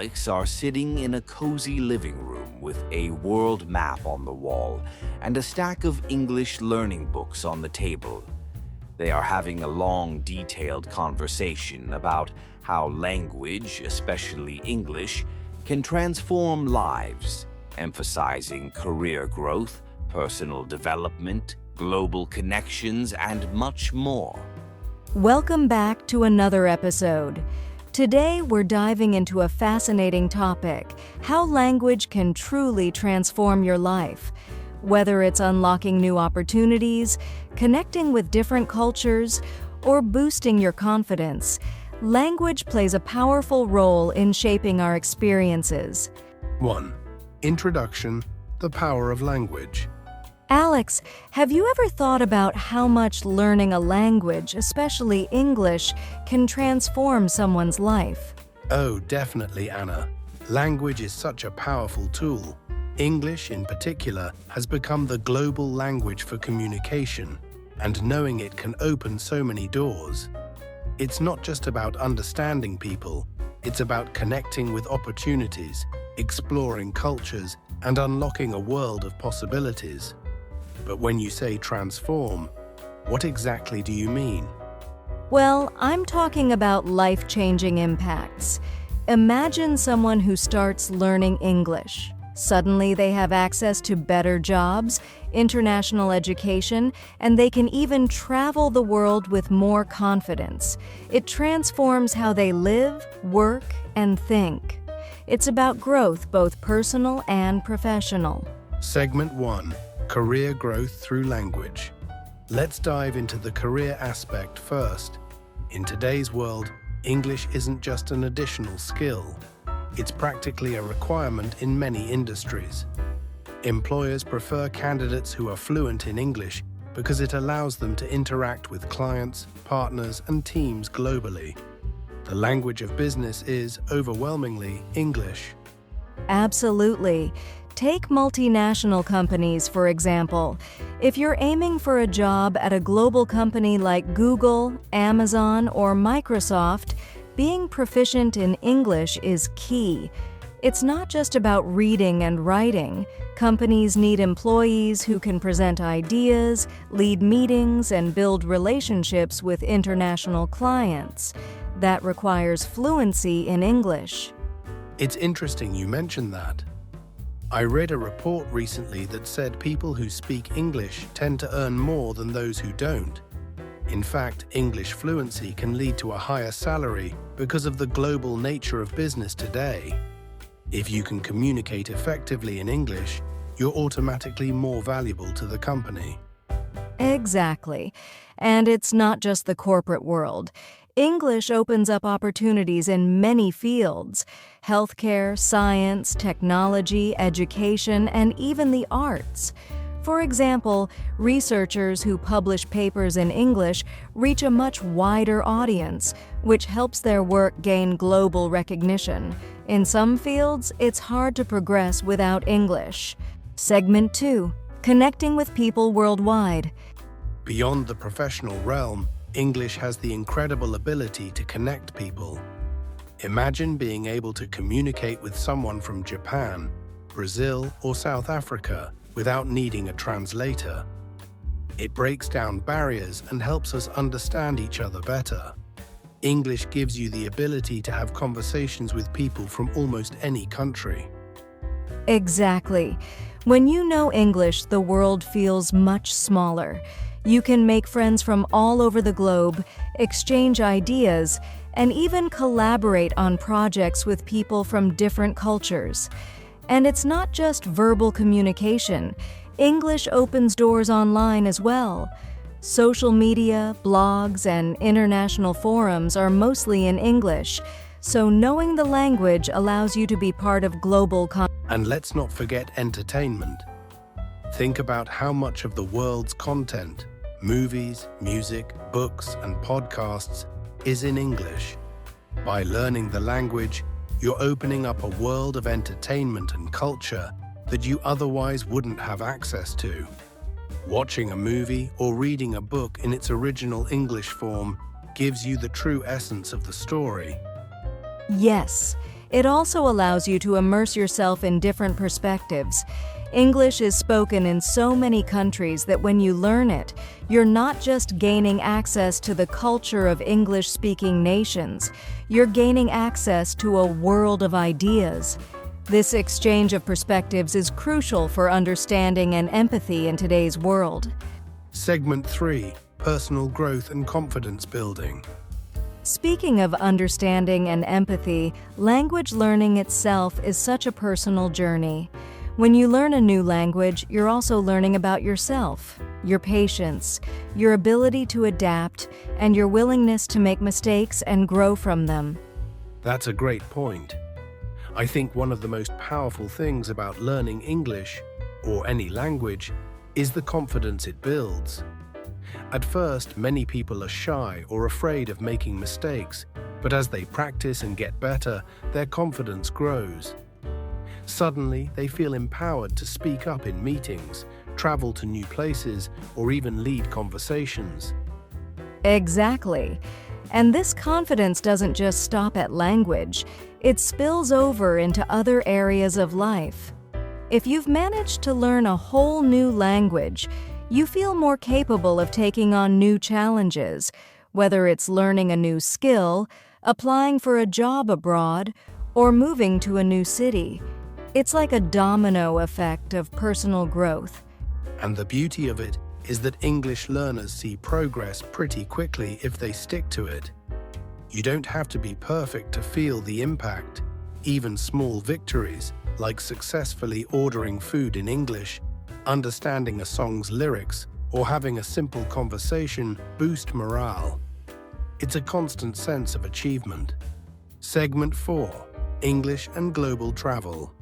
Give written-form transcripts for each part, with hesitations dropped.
Alex are sitting in a cozy living room with a world map on the wall and a stack of English learning books on the table. They are having a long, detailed conversation about how language, especially English, can transform lives, emphasizing career growth, personal development, global connections, and much more. Welcome back to another episode. Today, we're diving into a fascinating topic: how language can truly transform your life. Whether it's unlocking new opportunities, connecting with different cultures, or boosting your confidence, language plays a powerful role in shaping our experiences. 1. Introduction: The power of language. Alex, have you ever thought about how much learning a language, especially English, can transform someone's life? Oh, definitely, Anna. Language is such a powerful tool. English, in particular, has become the global language for communication, and knowing it can open so many doors. It's not just about understanding people, it's about connecting with opportunities, exploring cultures, and unlocking a world of possibilities. But when you say transform, what exactly do you mean? Well, I'm talking about life-changing impacts. Imagine someone who starts learning English. Suddenly, they have access to better jobs, international education, and they can even travel the world with more confidence. It transforms how they live, work, and think. It's about growth, both personal and professional. Segment 1. Career growth through language. Let's dive into the career aspect first. In today's world, English isn't just an additional skill. It's practically a requirement in many industries. Employers prefer candidates who are fluent in English because it allows them to interact with clients, partners, and teams globally. The language of business is, overwhelmingly, English. Absolutely. Take multinational companies, for example. If you're aiming for a job at a global company like Google, Amazon, or Microsoft, being proficient in English is key. It's not just about reading and writing. Companies need employees who can present ideas, lead meetings, and build relationships with international clients. That requires fluency in English. It's interesting you mentioned that. I read a report recently that said people who speak English tend to earn more than those who don't. In fact, English fluency can lead to a higher salary because of the global nature of business today. If you can communicate effectively in English, you're automatically more valuable to the company. Exactly. And it's not just the corporate world. English opens up opportunities in many fields: healthcare, science, technology, education, and even the arts. For example, researchers who publish papers in English reach a much wider audience, which helps their work gain global recognition. In some fields, it's hard to progress without English. Segment 2. Connecting with people worldwide. Beyond the professional realm, English has the incredible ability to connect people. Imagine being able to communicate with someone from Japan, Brazil, or South Africa without needing a translator. It breaks down barriers and helps us understand each other better. English gives you the ability to have conversations with people from almost any country. Exactly. When you know English, the world feels much smaller. You can make friends from all over the globe, exchange ideas, and even collaborate on projects with people from different cultures. And it's not just verbal communication. English opens doors online as well. Social media, blogs, and international forums are mostly in English, so knowing the language allows you to be part of global And let's not forget entertainment. Think about how much of the world's content, movies, music, books, and podcasts, is in English. By learning the language, you're opening up a world of entertainment and culture that you otherwise wouldn't have access to. Watching a movie or reading a book in its original English form gives you the true essence of the story. Yes, It also allows you to immerse yourself in different perspectives. English is spoken in so many countries that when you learn it, you're not just gaining access to the culture of English-speaking nations, you're gaining access to a world of ideas. This exchange of perspectives is crucial for understanding and empathy in today's world. Segment 3. Personal growth and confidence building. Speaking of understanding and empathy, language learning itself is such a personal journey. When you learn a new language, you're also learning about yourself, your patience, your ability to adapt, and your willingness to make mistakes and grow from them. That's a great point. I think one of the most powerful things about learning English, or any language, is the confidence it builds. At first, many people are shy or afraid of making mistakes, but as they practice and get better, their confidence grows. Suddenly, they feel empowered to speak up in meetings, travel to new places, or even lead conversations. Exactly. And this confidence doesn't just stop at language, it spills over into other areas of life. If you've managed to learn a whole new language, you feel more capable of taking on new challenges, whether it's learning a new skill, applying for a job abroad, or moving to a new city. It's like a domino effect of personal growth. And the beauty of it is that English learners see progress pretty quickly if they stick to it. You don't have to be perfect to feel the impact. Even small victories, like successfully ordering food in English, understanding a song's lyrics, or having a simple conversation, boost morale. It's a constant sense of achievement. Segment 4. English and global travel.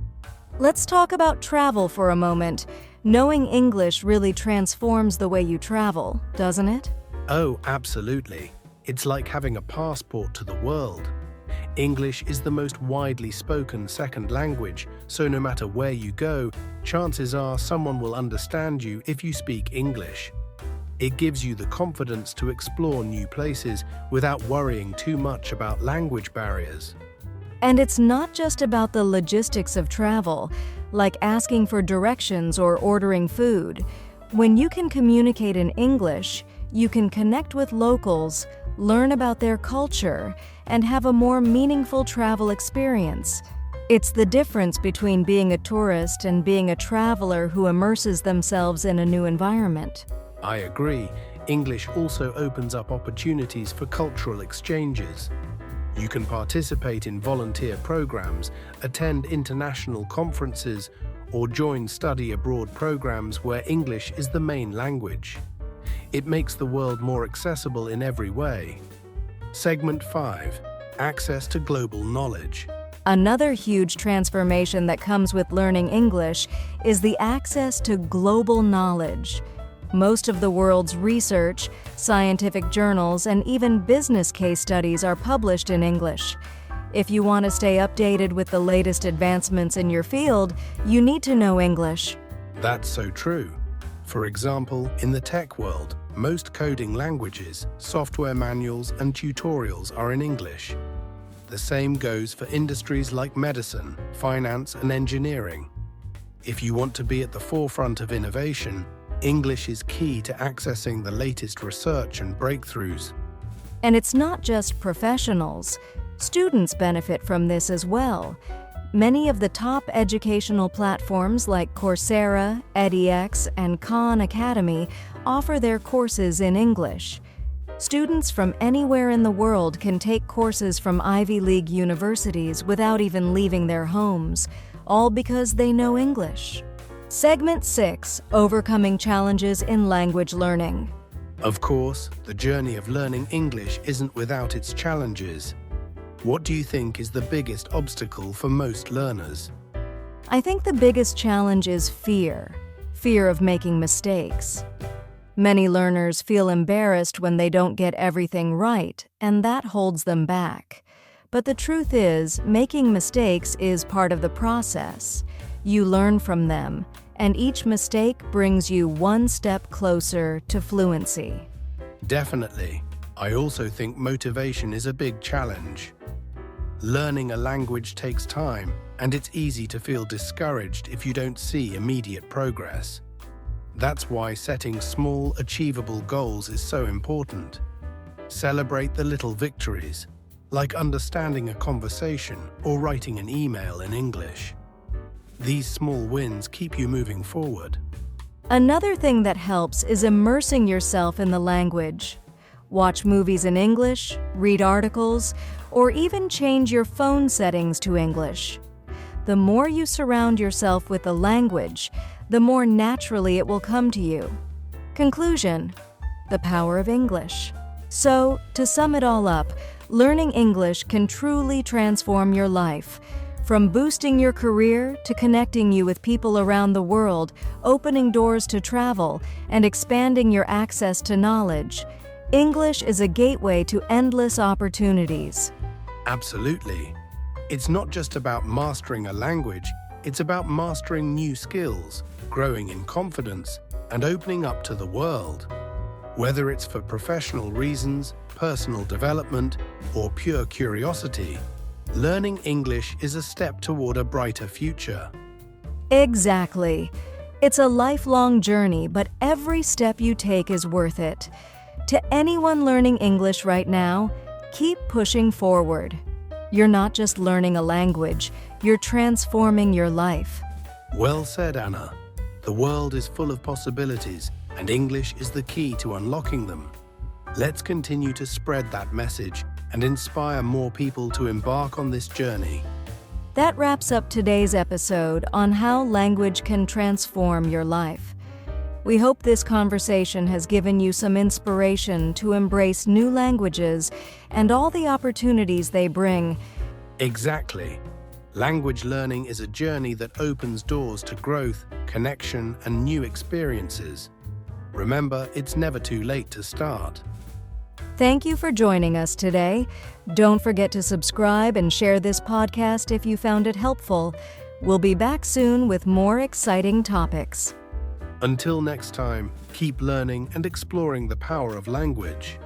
Let's talk about travel for a moment. Knowing English really transforms the way you travel, doesn't it? Oh, absolutely. It's like having a passport to the world. English is the most widely spoken second language, so no matter where you go, chances are someone will understand you if you speak English. It gives you the confidence to explore new places without worrying too much about language barriers. And it's not just about the logistics of travel, like asking for directions or ordering food. When you can communicate in English, you can connect with locals, learn about their culture, and have a more meaningful travel experience. It's the difference between being a tourist and being a traveler who immerses themselves in a new environment. I agree. English also opens up opportunities for cultural exchanges. You can participate in volunteer programs, attend international conferences, or join study abroad programs where English is the main language. It makes the world more accessible in every way. Segment 5. Access to global knowledge. Another huge transformation that comes with learning English is the access to global knowledge. Most of the world's research, scientific journals, and even business case studies are published in English. If you want to stay updated with the latest advancements in your field, you need to know English. That's so true. For example, in the tech world, most coding languages, software manuals, and tutorials are in English. The same goes for industries like medicine, finance, and engineering. If you want to be at the forefront of innovation, English is key to accessing the latest research and breakthroughs. And it's not just professionals. Students benefit from this as well. Many of the top educational platforms like Coursera, edX, and Khan Academy offer their courses in English. Students from anywhere in the world can take courses from Ivy League universities without even leaving their homes, all because they know English. Segment 6. Overcoming challenges in language learning. Of course, the journey of learning English isn't without its challenges. What do you think is the biggest obstacle for most learners? I think the biggest challenge is fear. Fear of making mistakes. Many learners feel embarrassed when they don't get everything right, and that holds them back. But the truth is, making mistakes is part of the process. You learn from them, and each mistake brings you one step closer to fluency. Definitely. I also think motivation is a big challenge. Learning a language takes time, and it's easy to feel discouraged if you don't see immediate progress. That's why setting small, achievable goals is so important. Celebrate the little victories, like understanding a conversation or writing an email in English. These small wins keep you moving forward. Another thing that helps is immersing yourself in the language. Watch movies in English, read articles, or even change your phone settings to English. The more you surround yourself with the language, the more naturally it will come to you. Conclusion: the power of English. So, to sum it all up, learning English can truly transform your life. From boosting your career to connecting you with people around the world, opening doors to travel, and expanding your access to knowledge, English is a gateway to endless opportunities. Absolutely. It's not just about mastering a language, it's about mastering new skills, growing in confidence, and opening up to the world. Whether it's for professional reasons, personal development, or pure curiosity, learning English is a step toward a brighter future. Exactly. It's a lifelong journey, but every step you take is worth it. To anyone learning English right now, keep pushing forward. You're not just learning a language, you're transforming your life. Well said, Anna. The world is full of possibilities, and English is the key to unlocking them. Let's continue to spread that message and inspire more people to embark on this journey. That wraps up today's episode on how language can transform your life. We hope this conversation has given you some inspiration to embrace new languages and all the opportunities they bring. Exactly. Language learning is a journey that opens doors to growth, connection, and new experiences. Remember, it's never too late to start. Thank you for joining us today. Don't forget to subscribe and share this podcast if you found it helpful. We'll be back soon with more exciting topics. Until next time, keep learning and exploring the power of language.